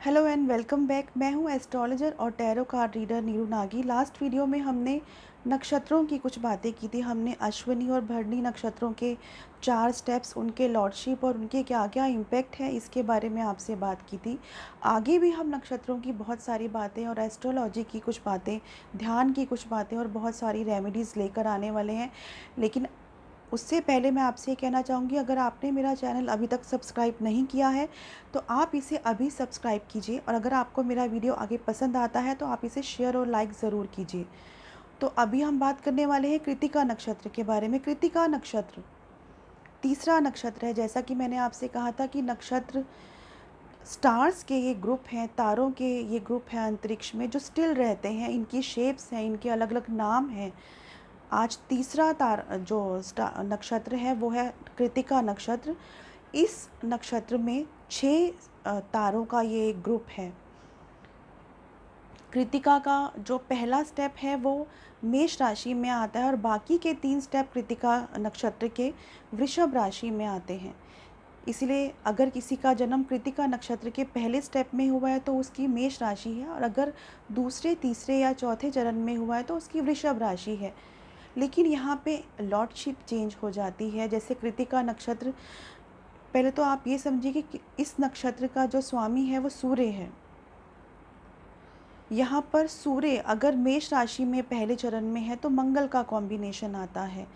Hello and welcome back. मैं हूं astrologer और tarot card reader Neeru Nagi. Last video में हमने नक्षत्रों की कुछ बातें की थी। हमने अश्विनी और भरणी नक्षत्रों के 4 स्टेप्स, उनके लॉर्डशिप और उनके क्या क्या इम्पैक्ट है, इसके बारे में आपसे बात की थी। आगे भी हम नक्षत्रों की बहुत सारी बातें और एस्ट्रोलॉजी की कुछ बातें, ध्यान की कुछ बातें और बहुत सारी रेमेडीज़ लेकर आने वाले हैं। लेकिन उससे पहले मैं आपसे ये कहना चाहूँगी, अगर आपने मेरा चैनल अभी तक सब्सक्राइब नहीं किया है तो आप इसे अभी सब्सक्राइब कीजिए, और अगर आपको मेरा वीडियो आगे पसंद आता है तो आप इसे शेयर और लाइक ज़रूर कीजिए। तो अभी हम बात करने वाले हैं कृत्तिका नक्षत्र के बारे में। कृत्तिका नक्षत्र तीसरा नक्षत्र है। जैसा कि मैंने आपसे कहा था कि नक्षत्र स्टार्स के ये ग्रुप हैं, तारों के ये ग्रुप हैं अंतरिक्ष में जो स्टिल रहते हैं। इनकी शेप्स हैं, इनके अलग अलग नाम हैं। आज तीसरा नक्षत्र है वो है कृत्तिका नक्षत्र। इस नक्षत्र में 6 तारों का ये एक ग्रुप है। कृत्तिका का जो पहला स्टेप है वो मेष राशि में आता है और बाकी के 3 स्टेप कृत्तिका नक्षत्र के वृषभ राशि में आते हैं। इसलिए अगर किसी का जन्म कृत्तिका नक्षत्र के पहले स्टेप में हुआ है तो उसकी मेष राशि है, और अगर दूसरे, तीसरे या चौथे चरण में हुआ है तो उसकी वृषभ राशि है। लेकिन यहाँ पे लॉर्डशिप चेंज हो जाती है। जैसे कृत्तिका नक्षत्र, पहले तो आप ये समझिए कि इस नक्षत्र का जो स्वामी है वो सूर्य है। यहाँ पर सूर्य अगर मेष राशि में पहले चरण में है तो मंगल का कॉम्बिनेशन आता है,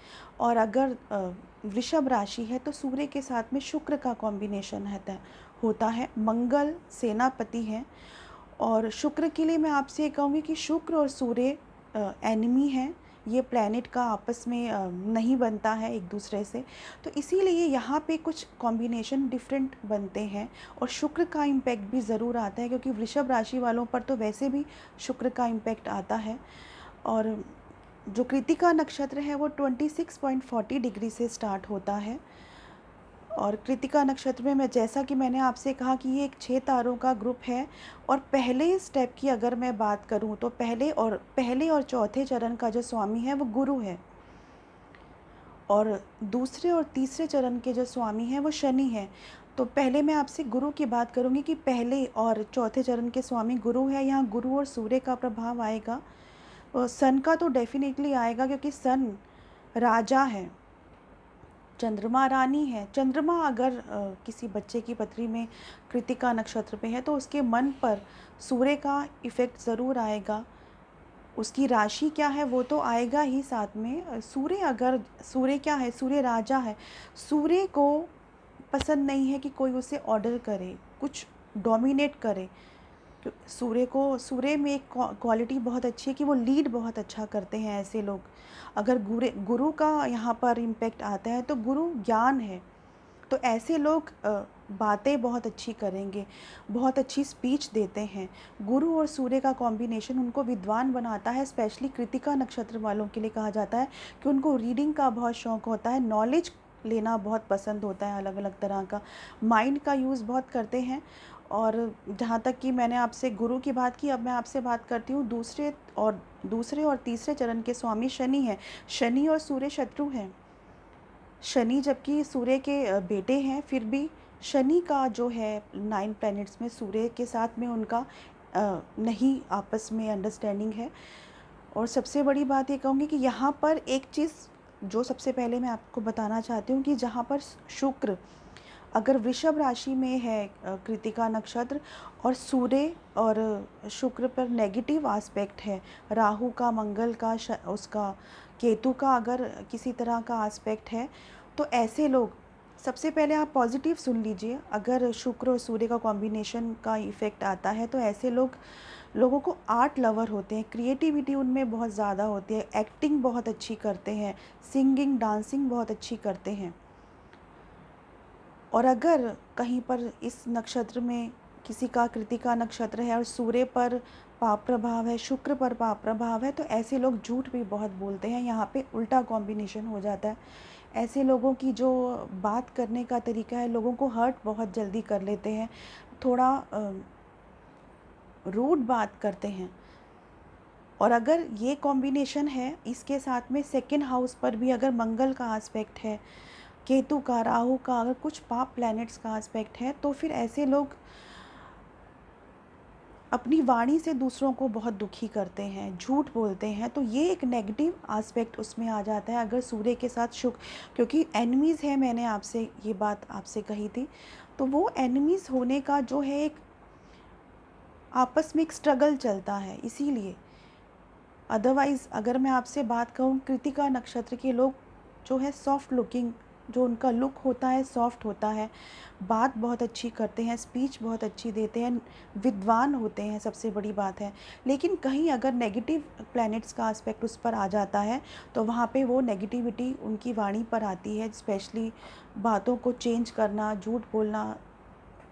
और अगर वृषभ राशि है तो सूर्य के साथ में शुक्र का कॉम्बिनेशन होता है। मंगल सेनापति हैं, और शुक्र के लिए मैं आपसे ये कहूँगी कि शुक्र और सूर्य एनिमी हैं। ये प्लैनेट का आपस में नहीं बनता है एक दूसरे से, तो इसीलिए यहाँ पे कुछ कॉम्बिनेशन डिफरेंट बनते हैं। और शुक्र का इम्पैक्ट भी ज़रूर आता है, क्योंकि वृषभ राशि वालों पर तो वैसे भी शुक्र का इम्पैक्ट आता है। और जो कृत्तिका नक्षत्र है वो 26.40 डिग्री से स्टार्ट होता है। और कृत्तिका नक्षत्र में जैसा कि मैंने आपसे कहा कि ये एक 6 तारों का ग्रुप है। और पहले स्टेप की अगर मैं बात करूं तो पहले और चौथे चरण का जो स्वामी है वो गुरु है, और दूसरे और तीसरे चरण के जो स्वामी हैं वो शनि है। तो पहले मैं आपसे गुरु की बात करूंगी कि पहले और चौथे चरण के स्वामी गुरु है। यहाँ गुरु और सूर्य का प्रभाव आएगा, और सन का तो डेफिनेटली आएगा, क्योंकि सन राजा है, चंद्रमा रानी है। चंद्रमा अगर किसी बच्चे की पथरी में कृत्तिका नक्षत्र पे है तो उसके मन पर सूर्य का इफ़ेक्ट ज़रूर आएगा। उसकी राशि क्या है वो तो आएगा ही, साथ में सूर्य क्या है, सूर्य राजा है। सूर्य को पसंद नहीं है कि कोई उसे ऑर्डर करे, कुछ डोमिनेट करे। सूर्य में एक क्वालिटी बहुत अच्छी है कि वो लीड बहुत अच्छा करते हैं ऐसे लोग। अगर गुरु का यहाँ पर इम्पेक्ट आता है तो गुरु ज्ञान है, तो ऐसे लोग बातें बहुत अच्छी करेंगे, बहुत अच्छी स्पीच देते हैं। गुरु और सूर्य का कॉम्बिनेशन उनको विद्वान बनाता है। स्पेशली कृत्तिका नक्षत्र वालों के लिए कहा जाता है कि उनको रीडिंग का बहुत शौक़ होता है, नॉलेज लेना बहुत पसंद होता है, अलग अलग तरह का माइंड का यूज़ बहुत करते हैं। और जहाँ तक कि मैंने आपसे गुरु की बात की, अब मैं आपसे बात करती हूँ दूसरे और तीसरे चरण के स्वामी शनि हैं। शनि और सूर्य शत्रु हैं। शनि जबकि सूर्य के बेटे हैं, फिर भी शनि का जो है 9 प्लैनेट्स में सूर्य के साथ में उनका नहीं आपस में अंडरस्टैंडिंग है। और सबसे बड़ी बात ये कहूँगी कि यहाँ पर एक चीज़ जो सबसे पहले मैं आपको बताना चाहती हूँ कि जहाँ पर शुक्र अगर वृषभ राशि में है कृत्तिका नक्षत्र, और सूर्य और शुक्र पर नेगेटिव आस्पेक्ट है, राहु का, मंगल का, उसका केतु का अगर किसी तरह का आस्पेक्ट है, तो ऐसे लोग, सबसे पहले आप पॉजिटिव सुन लीजिए। अगर शुक्र और सूर्य का कॉम्बिनेशन का इफ़ेक्ट आता है तो ऐसे लोगों को आर्ट लवर होते हैं, क्रिएटिविटी उनमें बहुत ज़्यादा होती है, एक्टिंग बहुत अच्छी करते हैं, सिंगिंग डांसिंग बहुत अच्छी करते हैं। और अगर कहीं पर इस नक्षत्र में किसी का कृत्तिका नक्षत्र है और सूर्य पर पाप प्रभाव है, शुक्र पर पाप प्रभाव है, तो ऐसे लोग झूठ भी बहुत बोलते हैं। यहाँ पे उल्टा कॉम्बिनेशन हो जाता है। ऐसे लोगों की जो बात करने का तरीका है, लोगों को हर्ट बहुत जल्दी कर लेते हैं, थोड़ा रूड बात करते हैं। और अगर ये कॉम्बिनेशन है, इसके साथ में सेकंड हाउस पर भी अगर मंगल का आस्पेक्ट है, केतु का, राहु का, अगर कुछ पाप प्लैनेट्स का आस्पेक्ट है, तो फिर ऐसे लोग अपनी वाणी से दूसरों को बहुत दुखी करते हैं, झूठ बोलते हैं, तो ये एक नेगेटिव एस्पेक्ट उसमें आ जाता है अगर सूर्य के साथ शुक्र, क्योंकि एनिमीज़ है, मैंने आपसे ये बात आपसे कही थी, तो वो एनिमीज़ होने का जो है एक आपस में एक स्ट्रगल चलता है, इसीलिए। अदरवाइज़ अगर मैं आपसे बात कहूँ, कृतिका नक्षत्र के लोग जो है सॉफ्ट लुकिंग, जो उनका लुक होता है सॉफ्ट होता है, बात बहुत अच्छी करते हैं, स्पीच बहुत अच्छी देते हैं, विद्वान होते हैं, सबसे बड़ी बात है। लेकिन कहीं अगर नेगेटिव प्लैनेट्स का एस्पेक्ट उस पर आ जाता है तो वहाँ पे वो नेगेटिविटी उनकी वाणी पर आती है, स्पेशली बातों को चेंज करना, झूठ बोलना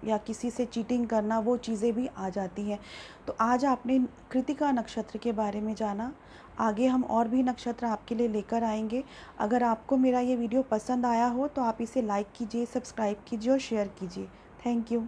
या किसी से चीटिंग करना, वो चीज़ें भी आ जाती हैं। तो आज आपने कृतिका नक्षत्र के बारे में जाना, आगे हम और भी नक्षत्र आपके लिए लेकर आएंगे। अगर आपको मेरा ये वीडियो पसंद आया हो तो आप इसे लाइक कीजिए, सब्सक्राइब कीजिए और शेयर कीजिए। Thank you.